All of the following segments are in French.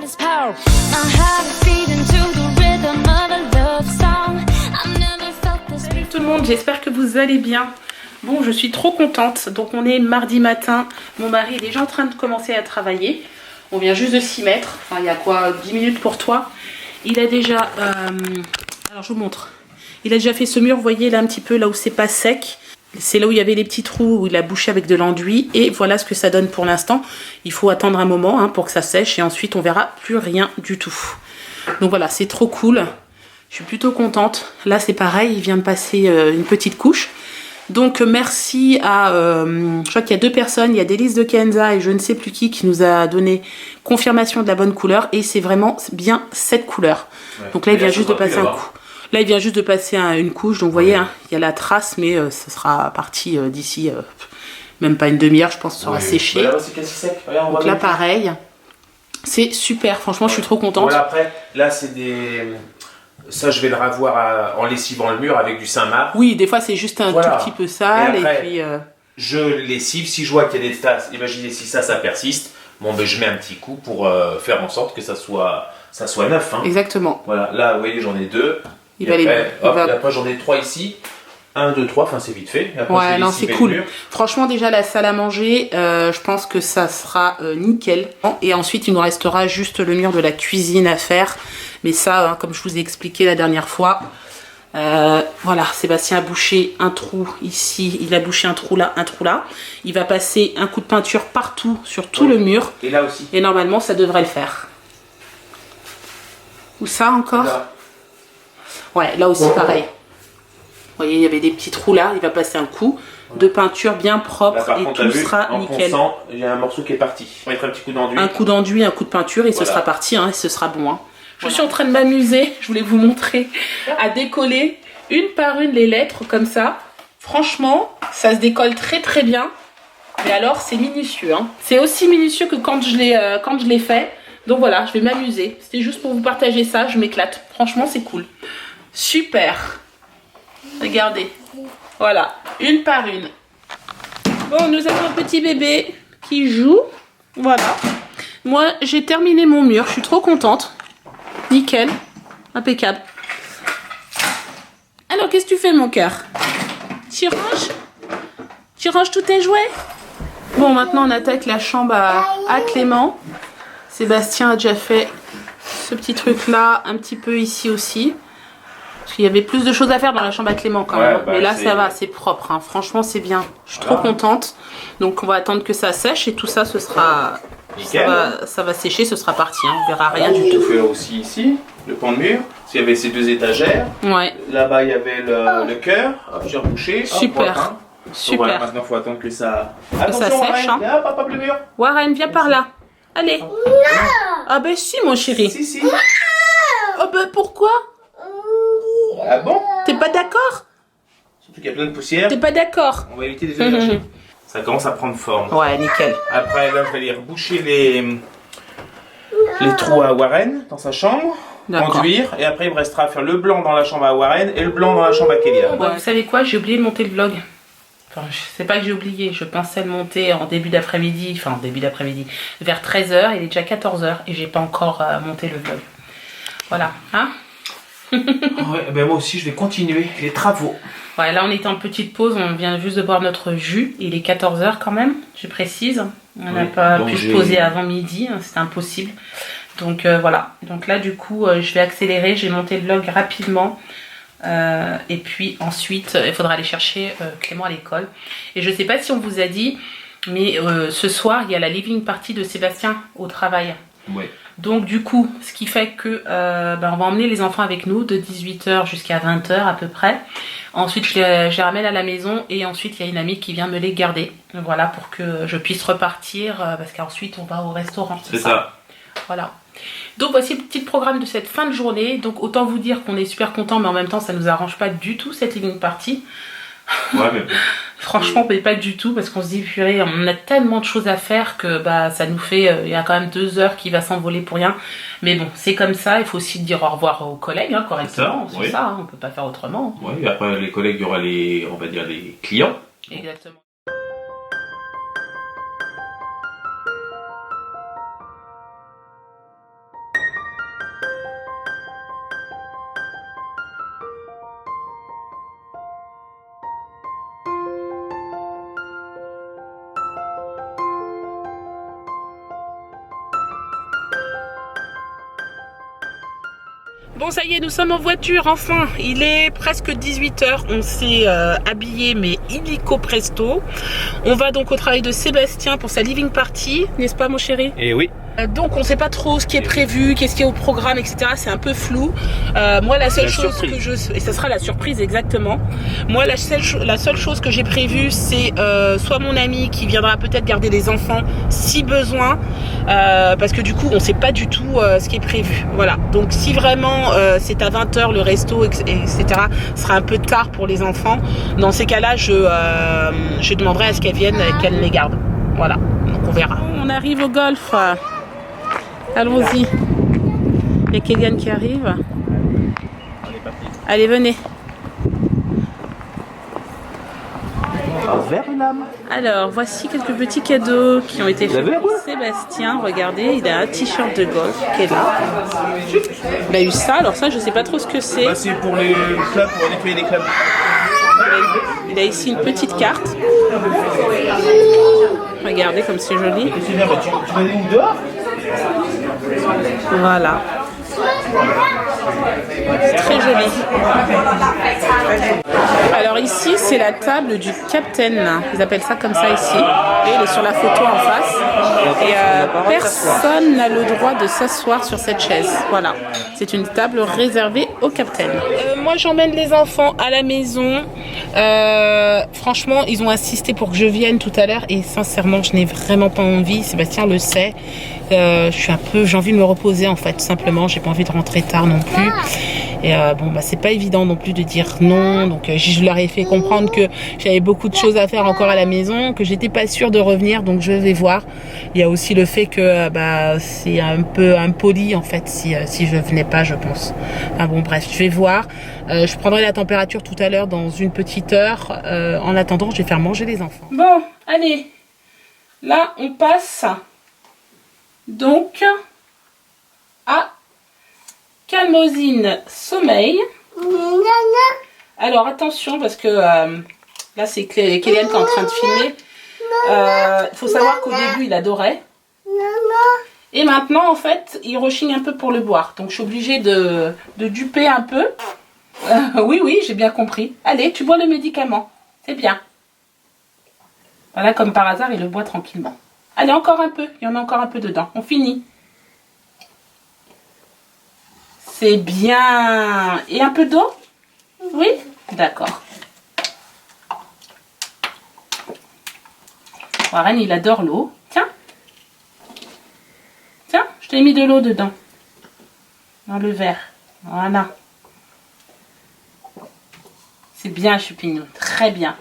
Salut tout le monde, j'espère que vous allez bien. Bon, je suis trop contente. Donc on est mardi matin, mon mari est déjà en train de commencer à travailler. On vient juste de s'y mettre. Enfin, il y a quoi, 10 minutes pour toi. Il a déjà... alors je vous montre. Il a déjà fait ce mur, vous voyez là un petit peu, là où c'est pas sec. C'est là où il y avait les petits trous, où il a bouché avec de l'enduit. Et voilà ce que ça donne pour l'instant. Il faut attendre un moment pour que ça sèche. Et ensuite, on verra plus rien du tout. Donc voilà, c'est trop cool. Je suis plutôt contente. Là, c'est pareil. Il vient de passer une petite couche. Donc merci à... je crois qu'il y a 2 personnes. Il y a Délice de Kenza et je ne sais plus qui nous a donné confirmation de la bonne couleur. Et c'est vraiment bien cette couleur. Ouais. Donc là, il vient juste de passer un coup. Là, il vient juste de passer une couche. Donc, vous voyez, hein, il y a la trace, mais ça sera parti d'ici même pas une demi-heure, je pense, que ça aura séché. Là, c'est quasi sec. Regarde, donc là, pareil. C'est super. Franchement, je suis trop contente. Voilà, après, là, c'est des... Ça, je vais le ravoir en lessivant le mur avec du Saint-Marc. Oui, des fois, c'est juste un tout petit peu sale. Et, après, puis, je lessive. Si je vois qu'il y a des tasses, imaginez si ça persiste. Bon, ben, je mets un petit coup pour faire en sorte que ça soit neuf. Hein. Exactement. Voilà, là, vous voyez, j'en ai 2. Après, j'en ai 3 ici. 1, 2, 3, enfin c'est vite fait. Après, ouais, non, c'est cool. Franchement, déjà la salle à manger, je pense que ça sera nickel. Et ensuite, il nous restera juste le mur de la cuisine à faire. Mais ça, comme je vous ai expliqué la dernière fois, voilà, Sébastien a bouché un trou ici, il a bouché un trou là, un trou là. Il va passer un coup de peinture partout, sur tout le mur. Et là aussi. Et normalement, ça devrait le faire. Où ça encore là. Ouais, là aussi pareil. Vous voyez, il y avait des petits trous là, il va passer un coup de peinture bien propre là, et contre, tout sera nickel. Il y a un morceau qui est parti. On va mettre un petit coup d'enduit. Un coup d'enduit, un coup de peinture et ce sera parti, hein, et ce sera bon. Hein. Je suis en train de m'amuser, je voulais vous montrer, à décoller une par une les lettres comme ça. Franchement, ça se décolle très très bien. Mais alors, c'est minutieux. Hein. C'est aussi minutieux que quand je l'ai fait. Donc voilà, je vais m'amuser. C'était juste pour vous partager ça, je m'éclate. Franchement, c'est cool. Super. Regardez. Voilà, une par une. Bon, nous avons un petit bébé qui joue. Voilà. Moi, j'ai terminé mon mur. Je suis trop contente. Nickel. Impeccable. Alors, qu'est-ce que tu fais, mon cœur? Tu ranges? Tu ranges tous tes jouets? Bon, maintenant, on attaque la chambre à Clément. Sébastien a déjà fait ce petit truc là, un petit peu ici aussi. Parce qu'il y avait plus de choses à faire dans la chambre à Clément quand même. Bah, mais là ça va, c'est propre. Hein. Franchement c'est bien. Je suis trop contente. Donc on va attendre que ça sèche et tout ça ce sera... Ça va sécher, ce sera parti. Hein. On verra rien du tout. On fait aussi ici, le pan de mur. Parce qu'il y avait ces 2 étagères. Ouais. Là-bas il y avait le cœur. J'ai rebouché. Super. Hop, super. Donc, voilà, maintenant il faut attendre que ça... Que ça sèche. Hein. Viens, papa, le mur. Warren, viens par là. Allez. Non. Ah ben si mon chéri. Si. Oh ben pourquoi? Ah bon? T'es pas d'accord? Surtout qu'il y a plein de poussière. T'es pas d'accord? On va éviter les allergies. Ça commence à prendre forme. Ouais, nickel. Après là je vais aller reboucher les trous à Warren dans sa chambre. Enduire. Et après il me restera à faire le blanc dans la chambre à Warren et le blanc dans la chambre à Kélia. Ouais, vous savez quoi? J'ai oublié de monter le vlog. Enfin, c'est pas que j'ai oublié, je pensais le monter en début d'après-midi, enfin début d'après-midi, vers 13 h, il est déjà 14 h et j'ai pas encore monté le vlog. Voilà, hein? Ouais, ben moi aussi je vais continuer les travaux. Ouais, là on est en petite pause, on vient juste de boire notre jus, il est 14 h quand même, je précise. On n'a pas pu se poser avant midi, hein, c'était impossible. Donc voilà, donc là du coup je vais accélérer, j'ai monté le vlog rapidement. Et puis ensuite il faudra aller chercher Clément à l'école et je sais pas si on vous a dit mais ce soir il y a la living party de Sébastien au travail. Ouais. Donc du coup ce qui fait que on va emmener les enfants avec nous de 18 h jusqu'à 20 h à peu près. Ensuite je les ramène à la maison et ensuite il y a une amie qui vient me les garder, voilà, pour que je puisse repartir parce qu'ensuite on va au restaurant. C'est ça. Voilà. Donc voici le petit programme de cette fin de journée. Donc autant vous dire qu'on est super content, mais en même temps ça nous arrange pas du tout cette living party. Ouais, mais... Franchement, pas du tout, parce qu'on se dit purée, on a tellement de choses à faire que bah ça nous fait, il y a quand même 2 heures qui va s'envoler pour rien. Mais bon, c'est comme ça. Il faut aussi dire au revoir aux collègues, hein, correctement. C'est ça, hein, on peut pas faire autrement. Oui, après les collègues, il y aura on va dire les clients. Exactement. Bon, ça y est, nous sommes en voiture, enfin. Il est presque 18 h. On s'est habillé, mais illico presto. On va donc au travail de Sébastien pour sa living party, n'est-ce pas, mon chéri? Et oui. Donc, on ne sait pas trop ce qui est prévu, qu'est-ce qui est au programme, etc. C'est un peu flou. Moi, la seule chose que je... Et ça sera la surprise, exactement. Moi, la seule chose que j'ai prévue, c'est soit mon ami qui viendra peut-être garder les enfants, si besoin. Parce que du coup, on ne sait pas du tout ce qui est prévu. Voilà. Donc, si vraiment c'est à 20 h, le resto, etc., ce sera un peu tard pour les enfants. Dans ces cas-là, je demanderai à ce qu'elles viennent et qu'elles les gardent. Voilà. Donc, on verra. On arrive au golf. Allons-y. Il y a Kéliane qui arrive. Allez, venez. Alors, voici quelques petits cadeaux qui ont été faits pour Sébastien. Regardez, il a un t-shirt de golf qui est là. Il a eu ça, alors ça, je sais pas trop ce que c'est. C'est pour les clubs, pour nettoyer les clubs. Il a ici une petite carte. Regardez comme c'est joli. Tu vas aller où dehors? Voilà. C'est très joli. Alors ici, c'est la table du capitaine. Ils appellent ça comme ça ici. Et il est sur la photo en face. Et personne n'a le droit de s'asseoir sur cette chaise. Voilà. C'est une table réservée au capitaine. Moi, j'emmène les enfants à la maison. Franchement, ils ont insisté pour que je vienne tout à l'heure. Et sincèrement, je n'ai vraiment pas envie. Sébastien le sait. J'ai envie de me reposer en fait, tout simplement. J'ai pas envie de rentrer tard non plus. Et bon, bah c'est pas évident non plus de dire non. Donc je leur ai fait comprendre que j'avais beaucoup de choses à faire encore à la maison, que j'étais pas sûre de revenir, donc je vais voir. Il y a aussi le fait que c'est un peu impoli en fait si je venais pas, je pense. Enfin bon, bref, je vais voir. Je prendrai la température tout à l'heure dans une petite heure. En attendant, je vais faire manger les enfants. Bon, allez. Là, on passe donc à Calmosine sommeil. Alors attention parce que là c'est Kéliane qui est en train de filmer. Il faut savoir qu'au début il adorait. Et maintenant en fait il rechigne un peu pour le boire. Donc je suis obligée de duper un peu. Oui, j'ai bien compris. Allez, tu bois le médicament. C'est bien. Voilà, comme par hasard il le boit tranquillement. Allez, encore un peu. Il y en a encore un peu dedans. On finit. C'est bien. Et un peu d'eau? Oui? D'accord. Warren, il adore l'eau. Tiens. Tiens, je t'ai mis de l'eau dedans. Dans le verre. Voilà. C'est bien, Chupinou. Très bien.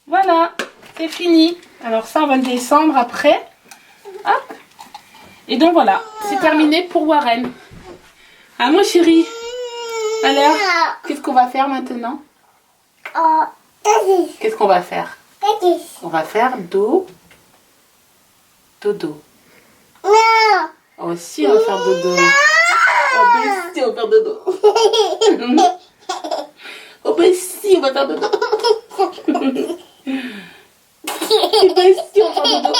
Voilà. C'est fini. Alors ça, on va le descendre après. Hop. Et donc voilà. C'est terminé pour Warren. Ah, mon chéri. Alors, qu'est-ce qu'on va faire maintenant? Qu'est-ce qu'on va faire? On va faire dodo. Oh, si, on va faire dodo. Oh, ben si, on va faire dodo. Oh, ben si, on va faire dodo. Ben si, on va faire dodo.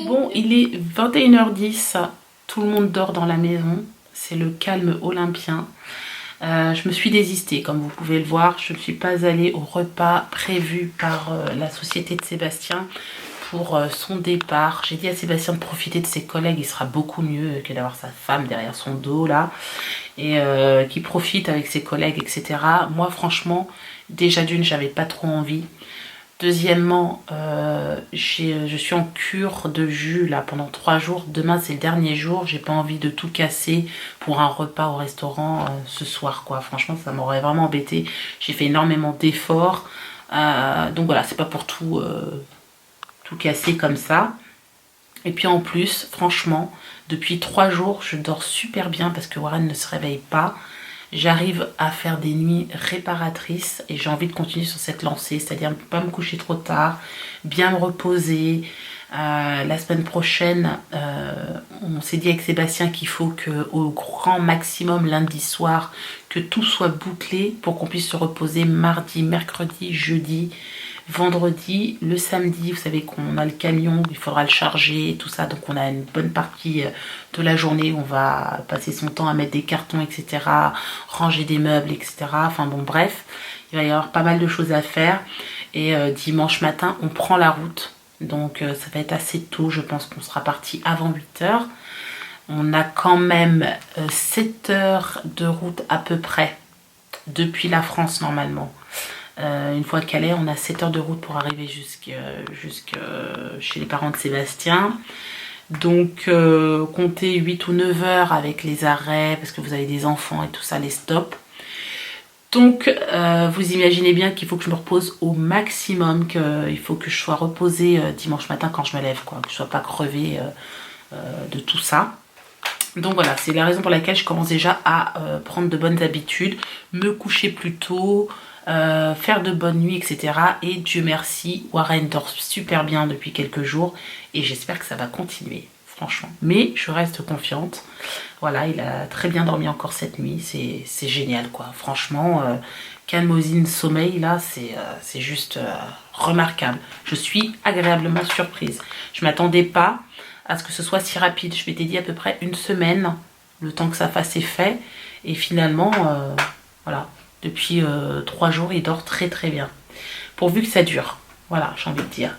Bon, il est 21 h 10. Tout le monde dort dans la maison. C'est le calme olympien. Je me suis désistée, comme vous pouvez le voir. Je ne suis pas allée au repas prévu par la société de Sébastien pour son départ. J'ai dit à Sébastien de profiter de ses collègues. Il sera beaucoup mieux que d'avoir sa femme derrière son dos là. Et qu'il profite avec ses collègues, etc. Moi, franchement, déjà d'une, j'avais pas trop envie. Deuxièmement, je suis en cure de jus là pendant 3 jours. Demain c'est le dernier jour. J'ai pas envie de tout casser pour un repas au restaurant ce soir quoi. Franchement ça m'aurait vraiment embêté. J'ai fait énormément d'efforts. Donc voilà, c'est pas pour tout casser comme ça. Et puis en plus, franchement, depuis 3 jours, je dors super bien parce que Warren ne se réveille pas. J'arrive à faire des nuits réparatrices et j'ai envie de continuer sur cette lancée, c'est-à-dire ne pas me coucher trop tard, bien me reposer. La semaine prochaine, on s'est dit avec Sébastien qu'il faut qu'au grand maximum lundi soir, que tout soit bouclé pour qu'on puisse se reposer mardi, mercredi, jeudi, vendredi. Le samedi, vous savez qu'on a le camion, il faudra le charger, tout ça. Donc on a une bonne partie de la journée où on va passer son temps à mettre des cartons, etc. Ranger des meubles, etc. Enfin bon, bref, il va y avoir pas mal de choses à faire. Et dimanche matin, on prend la route. Donc ça va être assez tôt, je pense qu'on sera parti avant 8 h. On a quand même 7 heures de route à peu près depuis la France normalement. Une fois de Calais, on a 7 heures de route pour arriver jusque chez les parents de Sébastien. Donc comptez 8 ou 9 heures avec les arrêts parce que vous avez des enfants et tout ça, les stops. Donc vous imaginez bien qu'il faut que je me repose au maximum, qu'il faut que je sois reposée dimanche matin quand je me lève, quoi, que je ne sois pas crevée de tout ça. Donc voilà, c'est la raison pour laquelle je commence déjà à prendre de bonnes habitudes, me coucher plus tôt, faire de bonnes nuits, etc. Et Dieu merci, Warren dort super bien depuis quelques jours et j'espère que ça va continuer, franchement. Mais je reste confiante. Voilà, il a très bien dormi encore cette nuit, c'est génial quoi. Franchement, calmosine sommeil là, c'est juste remarquable. Je suis agréablement surprise. Je m'attendais pas à ce que ce soit si rapide. Je m'étais dit à peu près une semaine, le temps que ça fasse effet. Et finalement, voilà, depuis 3 jours, il dort très très bien. Pourvu que ça dure. Voilà, j'ai envie de dire.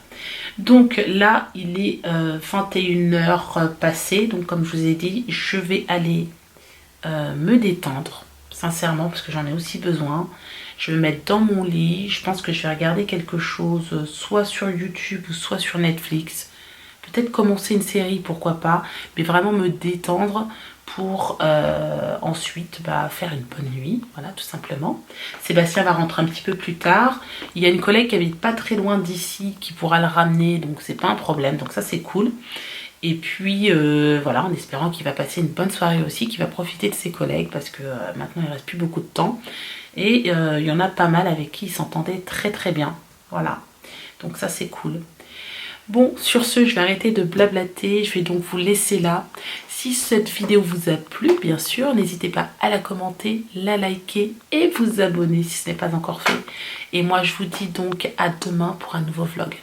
Donc là, il est 21 h passées. Donc comme je vous ai dit, je vais aller me détendre, sincèrement, parce que j'en ai aussi besoin. Je vais me mettre dans mon lit. Je pense que je vais regarder quelque chose, soit sur YouTube ou soit sur Netflix. Peut-être commencer une série, pourquoi pas, mais vraiment me détendre pour ensuite faire une bonne nuit, voilà, tout simplement. Sébastien va rentrer un petit peu plus tard. Il y a une collègue qui habite pas très loin d'ici qui pourra le ramener, donc c'est pas un problème, donc ça c'est cool. Et puis voilà, en espérant qu'il va passer une bonne soirée aussi, qu'il va profiter de ses collègues, parce que maintenant il reste plus beaucoup de temps. Et il y en a pas mal avec qui il s'entendait très très bien, voilà. Donc ça c'est cool. Bon, sur ce, je vais arrêter de blablater, je vais donc vous laisser là. Si cette vidéo vous a plu, bien sûr, n'hésitez pas à la commenter, la liker et vous abonner si ce n'est pas encore fait. Et moi, je vous dis donc à demain pour un nouveau vlog.